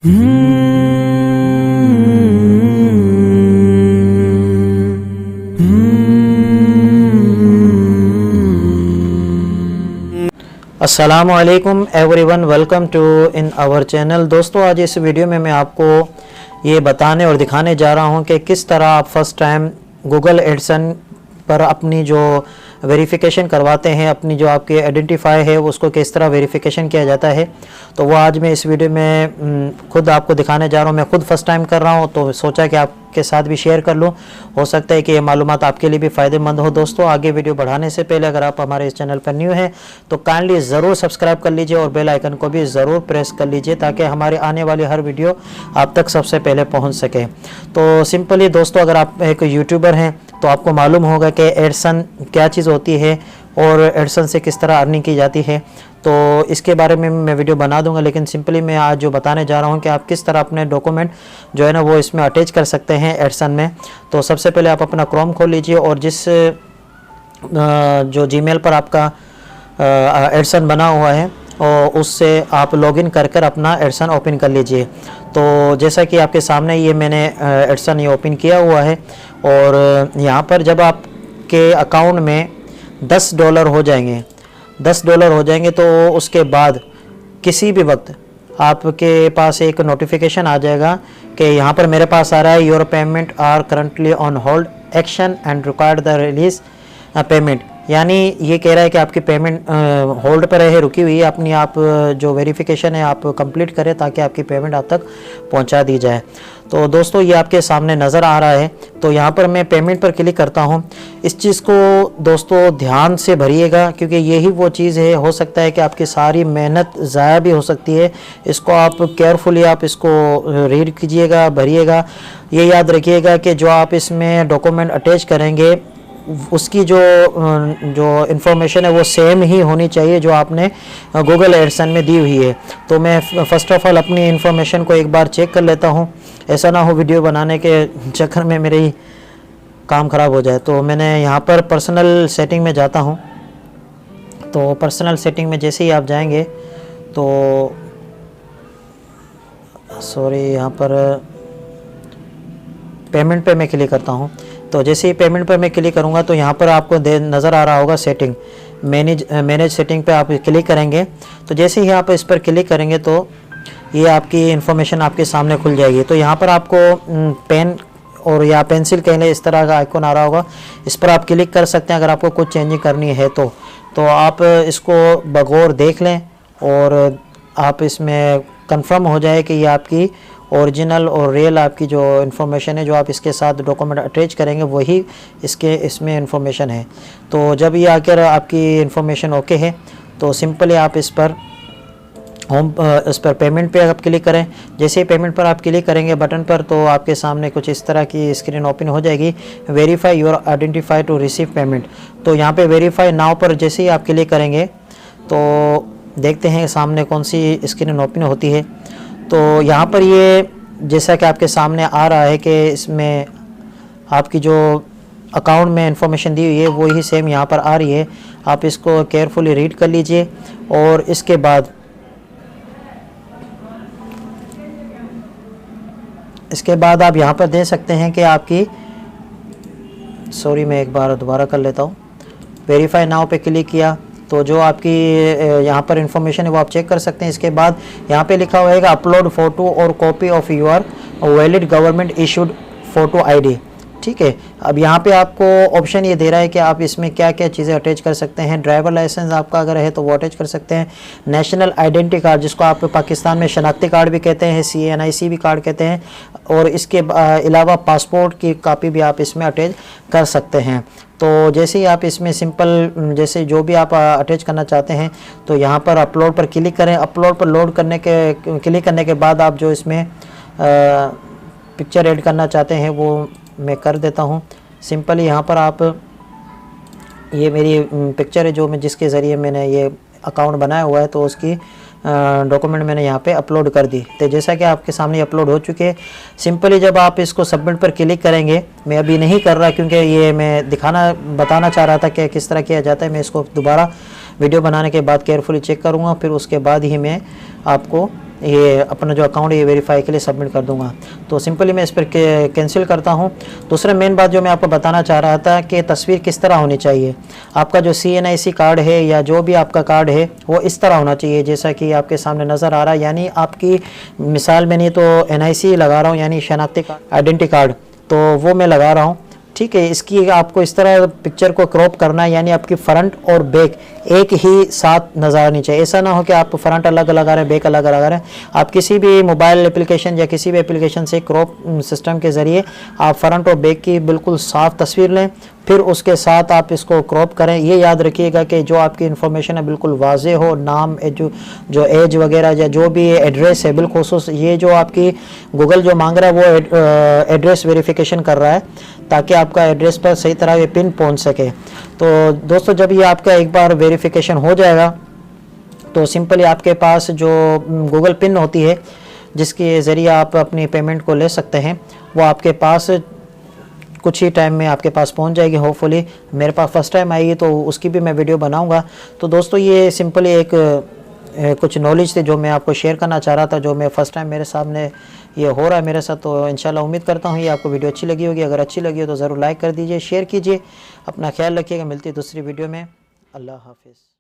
अस्सलामुअलैकुम everyone, welcome to in our channel. दोस्तों, आज इस वीडियो में मैं आपको ये बताने और दिखाने जा रहा हूँ कि किस तरह आप फर्स्ट टाइम गूगल एडसन पर अपनी जो वेरिफिकेशन करवाते हैं, अपनी जो आपकी आइडेंटिफाई है उसको किस तरह वेरिफिकेशन किया जाता है। तो वो आज मैं इस वीडियो में खुद आपको दिखाने जा रहा हूँ। मैं खुद फर्स्ट टाइम कर रहा हूँ तो सोचा कि आपके साथ भी शेयर कर लूँ। हो सकता है कि ये मालूमात आपके लिए भी फ़ायदेमंद हो। दोस्तों, आगे वीडियो बढ़ाने से पहले अगर आप हमारे इस चैनल पर न्यू हैं तो काइंडली ज़रूर सब्सक्राइब कर लीजिए और बेल आइकन को भी ज़रूर प्रेस कर लीजिए ताकि हमारी आने वाली हर वीडियो आप तक सबसे पहले पहुँच सके। तो सिंपली दोस्तों, अगर आप एक यूट्यूबर हैं तो आपको मालूम होगा कि एडसन क्या चीज़ होती है और एडसन से किस तरह अर्निंग की जाती है। तो इसके बारे में मैं वीडियो बना दूंगा, लेकिन सिंपली मैं आज जो बताने जा रहा हूं कि आप किस तरह अपने डॉक्यूमेंट जो है ना वो इसमें अटैच कर सकते हैं एडसन में। तो सबसे पहले आप अपना क्रोम खोल लीजिए और जिस जो जीमेल पर आपका एडसन बना हुआ है और उससे आप लॉगिन कर अपना एडसन ओपन कर लीजिए। तो जैसा कि आपके सामने ये मैंने एडसन ये ओपन किया हुआ है और यहाँ पर जब आपके अकाउंट में $10 हो जाएंगे, $10 हो जाएंगे तो उसके बाद किसी भी वक्त आपके पास एक नोटिफिकेशन आ जाएगा कि यहाँ पर मेरे पास आ रहा है your payment are currently on hold action and required the release payment. यानी ये कह रहा है कि आपकी पेमेंट होल्ड पर है, रुकी हुई है। अपनी आप जो वेरिफिकेशन है आप कंप्लीट करें ताकि आपकी पेमेंट आप तक पहुंचा दी जाए। तो दोस्तों, ये आपके सामने नज़र आ रहा है। तो यहाँ पर मैं पेमेंट पर क्लिक करता हूँ। इस चीज़ को दोस्तों ध्यान से भरिएगा क्योंकि यही वो चीज़ है, हो सकता है कि आपकी सारी मेहनत ज़ाया भी हो सकती है। इसको आप केयरफुली आप इसको रीड कीजिएगा, भरिएगा। ये याद रखिएगा कि जो आप इसमें डॉक्यूमेंट अटैच करेंगे उसकी जो इन्फॉर्मेशन है वो सेम ही होनी चाहिए जो आपने गूगल एडसन में दी हुई है। तो मैं फ़र्स्ट ऑफ़ ऑल अपनी इन्फॉर्मेशन को एक बार चेक कर लेता हूँ, ऐसा ना हो वीडियो बनाने के चक्कर में मेरे ही काम ख़राब हो जाए। तो मैंने यहाँ पर पर्सनल सेटिंग में जाता हूँ। तो पर्सनल सेटिंग में जैसे ही आप जाएंगे तो यहाँ पर पेमेंट पे मैं क्लिक करता हूँ। तो जैसे ही पेमेंट पर मैं क्लिक करूँगा तो यहाँ पर आपको नज़र आ रहा होगा सेटिंग, मैनेज सेटिंग पे आप क्लिक करेंगे। तो जैसे ही आप इस पर क्लिक करेंगे तो ये आपकी इन्फॉर्मेशन आपके सामने खुल जाएगी। तो यहाँ पर आपको पेन और या पेंसिल कहने इस तरह का आइकॉन आ रहा होगा, इस पर आप क्लिक कर सकते हैं अगर आपको कुछ चेंजिंग करनी है तो आप इसको बगौर देख लें और आप इसमें कंफर्म हो जाए कि ये आपकी ओरिजिनल और रियल आपकी जो इन्फॉर्मेशन है जो आप इसके साथ डॉक्यूमेंट अटैच करेंगे वही इसमें इन्फॉर्मेशन है। तो जब ये आकर आपकी इन्फॉर्मेशन ओके है तो सिंपली आप इस पर पेमेंट पे आप क्लिक करें। जैसे ही पेमेंट पर आप क्लिक करेंगे बटन पर तो आपके सामने कुछ इस तरह की स्क्रीन ओपन हो जाएगी, verify your identify to receive payment. तो यहाँ पे वेरीफाई नाउ पर जैसे ही आप क्लिक करेंगे तो देखते हैं सामने कौन सी स्क्रीन ओपन होती है। तो यहाँ पर ये जैसा कि आपके सामने आ रहा है कि इसमें आपकी जो अकाउंट में इंफॉर्मेशन दी हुई है वो ही सेम यहाँ पर आ रही है। आप इसको केयरफुली रीड कर लीजिए और इसके बाद आप यहाँ पर दे सकते हैं कि आपकी मैं एक बार दोबारा कर लेता हूँ। वेरीफाई नाउ पे क्लिक किया तो जो आपकी यहाँ पर इंफॉर्मेशन है वो आप चेक कर सकते हैं। इसके बाद यहाँ पे लिखा हुआ है कि अपलोड फ़ोटो और copy of your valid government issued photo ID. ठीक है, अब यहाँ पे आपको ऑप्शन ये दे रहा है कि आप इसमें क्या क्या चीज़ें अटैच कर सकते हैं। ड्राइवर लाइसेंस आपका अगर है तो वो अटैच कर सकते हैं। नेशनल आइडेंटिटी कार्ड जिसको आप पाकिस्तान में शनाख्ती कार्ड भी कहते हैं, CNIC भी कार्ड कहते हैं, और इसके अलावा पासपोर्ट की कॉपी भी आप इसमें अटैच कर सकते हैं। तो जैसे ही आप इसमें सिंपल जैसे जो भी आप अटैच करना चाहते हैं तो यहाँ पर अपलोड पर क्लिक करें। अपलोड पर क्लिक करने के बाद आप जो इसमें पिक्चर ऐड करना चाहते हैं वो मैं कर देता हूँ। सिंपली यहाँ पर आप ये मेरी पिक्चर है जो जिसके ज़रिए मैंने ये अकाउंट बनाया हुआ है तो उसकी डॉक्यूमेंट मैंने यहाँ पे अपलोड कर दी। तो जैसा कि आपके सामने अपलोड हो चुके हैं, सिंपली जब आप इसको सबमिट पर क्लिक करेंगे, मैं अभी नहीं कर रहा क्योंकि ये मैं बताना चाह रहा था कि किस तरह किया जाता है। मैं इसको दोबारा वीडियो बनाने के बाद केयरफुली चेक करूँगा, फिर उसके बाद ही मैं आपको ये अपना जो अकाउंट ये वेरीफाई के लिए सबमिट कर दूंगा। तो सिंपली मैं इस पर कैंसिल करता हूँ। दूसरा मेन बात जो मैं आपको बताना चाह रहा था कि तस्वीर किस तरह होनी चाहिए। आपका जो CNIC कार्ड है या जो भी आपका कार्ड है वो इस तरह होना चाहिए जैसा कि आपके सामने नज़र आ रहा है। यानी आपकी मिसाल में नहीं तो NIC लगा रहा हूँ, यानी शनाख्ती कार्ड, आइडेंटिटी कार्ड, तो वो मैं लगा रहा हूँ। ठीक है, इसकी आपको इस तरह पिक्चर को क्रॉप करना है, यानी आपकी फ्रंट और बैक एक ही साथ नज़र आनी चाहिए। ऐसा ना हो कि आप फ्रंट अलग अलग आ रहे हैं, बैक अलग अलग आ रहे हैं। आप किसी भी मोबाइल एप्लीकेशन या किसी भी एप्लीकेशन से क्रॉप सिस्टम के ज़रिए आप फ्रंट और बैक की बिल्कुल साफ़ तस्वीर लें, फिर उसके साथ आप इसको क्रॉप करें। ये याद रखिएगा कि जो आपकी इन्फॉर्मेशन है बिल्कुल वाजे हो, नाम, जो एज वगैरह या जो भी एड्रेस है, बिलखुसूस ये जो आपकी गूगल जो मांग रहा है वो एड्रेस वेरिफिकेशन कर रहा है ताकि आपका एड्रेस पर सही तरह ये पिन पहुंच सके। तो दोस्तों जब ये आपका एक बार वेरिफिकेशन हो जाएगा तो सिंपली आपके पास जो गूगल पिन होती है जिसके ज़रिए आप अपनी पेमेंट को ले सकते हैं वो आपके पास कुछ ही टाइम में आपके पास पहुंच जाएगी। होपफुली मेरे पास फर्स्ट टाइम आएगी तो उसकी भी मैं वीडियो बनाऊंगा। तो दोस्तों ये सिंपली एक कुछ नॉलेज थे जो मैं आपको शेयर करना चाह रहा था, जो मैं फ़र्स्ट टाइम मेरे सामने ये हो रहा है मेरे साथ। तो इंशाल्लाह उम्मीद करता हूँ ये आपको वीडियो अच्छी लगी होगी। अगर अच्छी लगी हो तो ज़रूर लाइक कर दीजिए, शेयर कीजिए। अपना ख्याल रखिएगा। मिलती है दूसरी वीडियो में। अल्लाह हाफिज़।